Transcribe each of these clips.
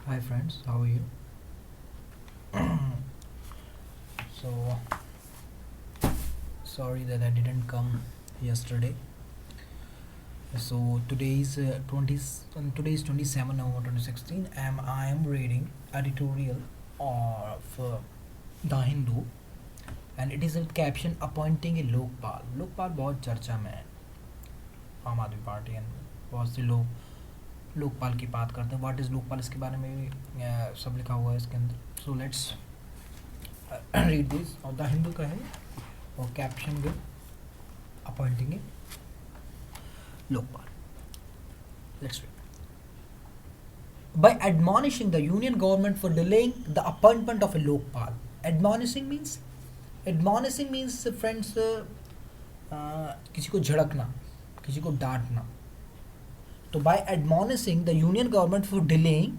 Hi friends, how are you? So sorry that I didn't come yesterday. So today's 27 November 2016 and I am reading editorial of The Hindu and it is a caption appointing a Lokpal. Lokpal बहुत चर्चा में है आम आदमी party and बहुत से लोग लोकपाल की बात करते हैं. व्हाट इज़ लोकपाल इसके बारे में भी सब लिखा हुआ है इसके अंदर. So let's read this. और द हिंदू का है और caption with appointing A Lokpal. Let's read. By admonishing the union government for delaying the appointment of a Lokpal. Admonishing means friends किसी को झड़कना, किसी को डांटना. तो by admonishing the union government for delaying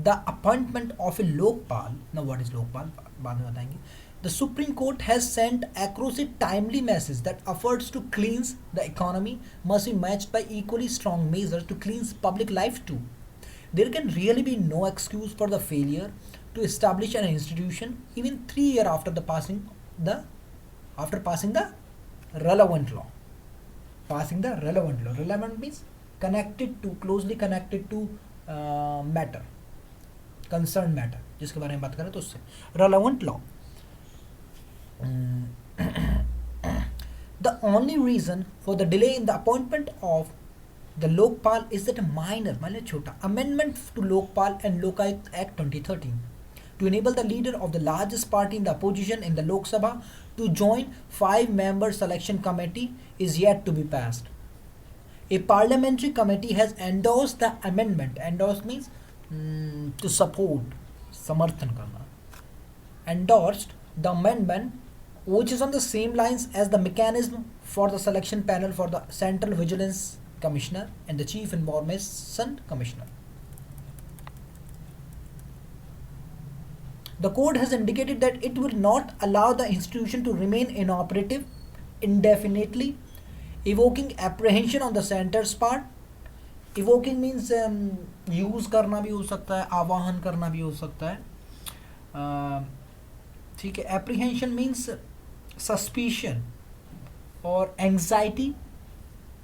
the appointment of a Lokpal. Now what is Lokpal? बाद में बताएंगे. The Supreme Court has sent across a timely message that efforts to cleanse the economy must be matched by equally strong measures to cleanse public life too. There can really be no excuse for the failure to establish an institution even 3 years after the relevant law. Passing the relevant law. Relevant means closely connected to matter, concerned matter. जिसके बारे में बात करें तो उससे relevant law. The only reason for the delay in the appointment of the Lokpal is that a minor chota amendment to Lokpal and Lokayukt Act 2013 to enable the leader of the largest party in the opposition in the Lok Sabha to join 5-member selection committee is yet to be passed. A parliamentary committee has endorsed the amendment. Endorsed means to support, samarthan karna. Endorsed the amendment which is on the same lines as the mechanism for the selection panel for the Central Vigilance Commissioner and the Chief Information Commissioner. The court has indicated that it will not allow the institution to remain inoperative indefinitely, evoking apprehension on the center's part. Evoking means use करना भी हो सकता है, आवाहन करना भी हो सकता है. ठीक है. Apprehension means suspicion or anxiety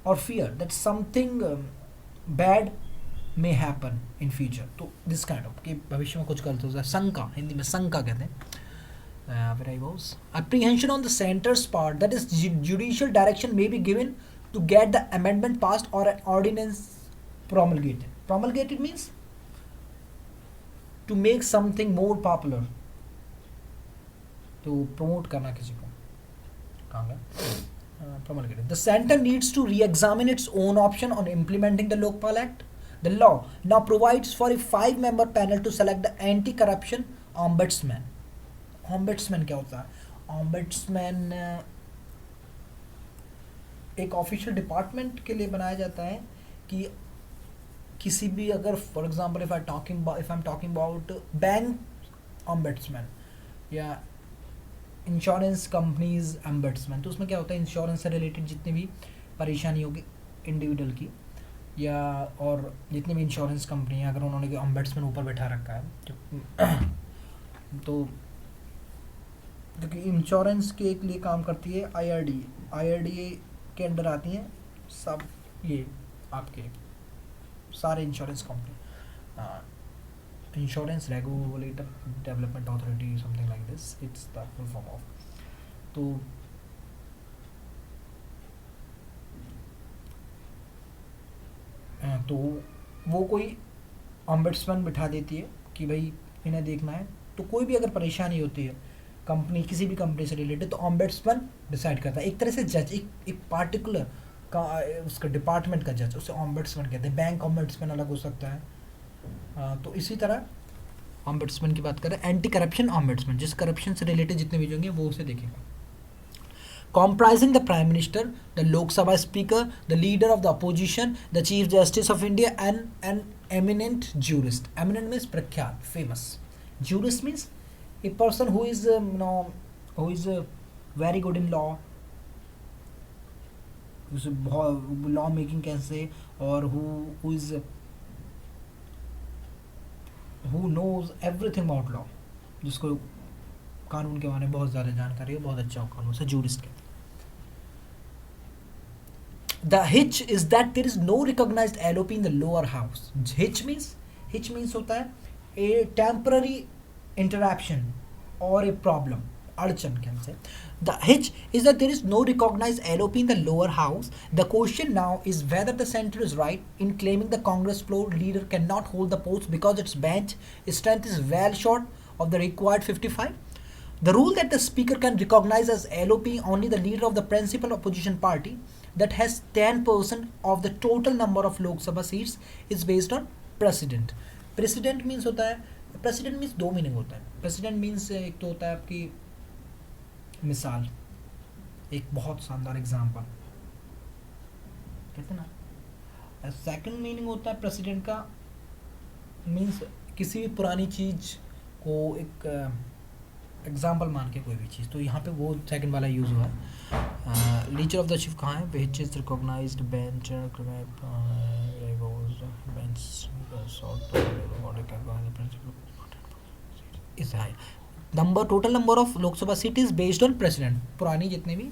or fear that something bad may happen in future. तो this kind of कि भविष्य में कुछ गलत हो जाए. शंका, हिंदी में शंका कहते हैं. Where I was. Apprehension on the center's part, that is judicial direction may be given to get the amendment passed or an ordinance promulgated. Promulgated means to make something more popular, to promote करना किसी को. Promulgated. The center needs to re-examine its own option on implementing the Lokpal Act. The law now provides for a 5-member panel to select the anti-corruption ombudsman. Ombudsman क्या होता है? Ombudsman एक official department के लिए बनाया जाता है कि किसी भी अगर for example if I am talking about bank ombudsman या इंश्योरेंस कंपनीज ombudsman, तो उसमें क्या होता है, इंश्योरेंस से रिलेटेड जितनी भी परेशानी होगी इंडिविजुअल की या और जितनी भी इंश्योरेंस कंपनी है, अगर उन्होंने ombudsman ऊपर बैठा रखा है तो क्योंकि इंश्योरेंस के एक लिए काम करती है IRDA के अंडर आती हैं सब ये आपके सारे insurance company. Insurance regulator development authority something like this, it's the full form of. तो वो कोई ombudsman बिठा देती है कि भाई इन्हें देखना है. तो कोई भी अगर परेशानी होती है कंपनी, किसी भी कंपनी से रिलेटेड, तो ombudsman डिसाइड करता है. एक तरह से जज, एक पार्टिकुलर का उसका डिपार्टमेंट का जज, उसे ombudsman कहते हैं. बैंक ombudsman अलग हो सकता है. तो इसी तरह ombudsman की बात करें, एंटी करप्शन ombudsman जिस करप्शन से रिलेटेड जितने भी होंगे वो उसे देखेगा. Comprising the Prime Minister, the Lok Sabha Speaker, the Leader of the Opposition, the Chief Justice of India, and an eminent jurist. Eminent means prakhyat, famous. Jurist means a person who is who is very good in law, who's law making can say, or who who knows everything about law, जिसको कानून के बारे में बहुत ज़्यादा जानकारी है, बहुत अच्छा हो कानून से, जूरिस्ट कहते हैं. The hitch is that there is no recognized LOP in the lower house. Hitch means होता है a temporary interruption or a problem, अड़चन can say. The hitch is that there is no recognized LOP in the lower house. The question now is whether the center is right in claiming the Congress floor leader cannot hold the post because its bench strength is well short of the required 55. The rule that the speaker can recognize as LOP only the leader of the principal opposition party that has 10% of the total number of Lok Sabha seats is based on precedent. Precedent means होता है, precedent means दो meaning होता है. Precedent means एक तो होता है आपकी मिसाल, एक बहुत शानदार एग्जाम्पल कहते हैं ना. सेकंड मीनिंग होता है प्रेसिडेंट का मीन्स किसी भी पुरानी चीज़ को एक एग्जाम्पल मान के कोई भी चीज़, तो यहाँ पे वो सेकंड वाला यूज़ हुआ है. लीचर ऑफ द शिप कहाँ है, which is recognised bench is high number, total number of Lok Sabha seat is based on president, पुरानी जितने भी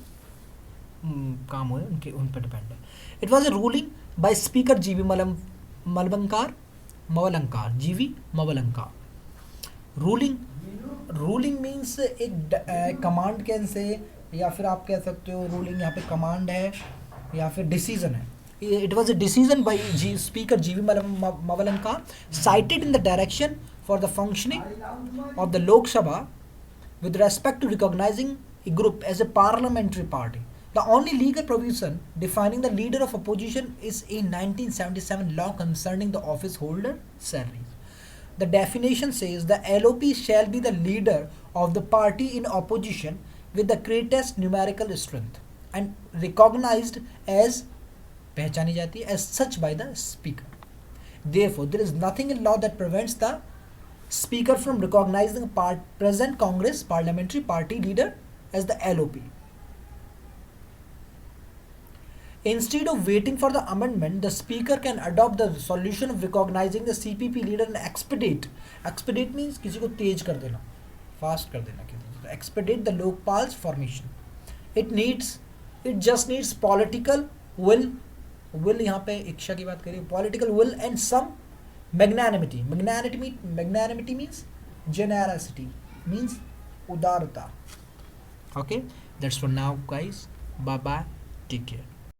काम हुए उनके उन पर डिपेंड है. It was a ruling bye speaker जीवी मवलंकार जीवी मवलंकार. रूलिंग मीन्स एक कमांड कैन से, या फिर आप कह सकते हो रूलिंग यहाँ पे कमांड है या फिर डिसीजन है. It was a decision by speaker जीवी मवलंकार cited in the direction for the functioning of the Lok Sabha with respect to recognizing a group as a parliamentary party. The only legal provision defining the leader of opposition is a 1977 law concerning the office holder salaries. The definition says the LOP shall be the leader of the party in opposition with the greatest numerical strength and recognized as पहचानी जाती है as such by the speaker. Therefore, there is nothing in law that prevents the speaker from recognizing a present Congress parliamentary party leader as the LOP. Instead of waiting for the amendment, the speaker can adopt the solution of recognizing the CPP leader and expedite. Expedite means किसी को तेज कर देना, fast कर देना किसी को. Expedite the Lokpal's formation. It just needs political will यहाँ पे इच्छा की बात करिए, political will and some magnanimity. Magnanimity means generosity, means उदारता. Okay, that's for now, guys. Bye bye. Take care.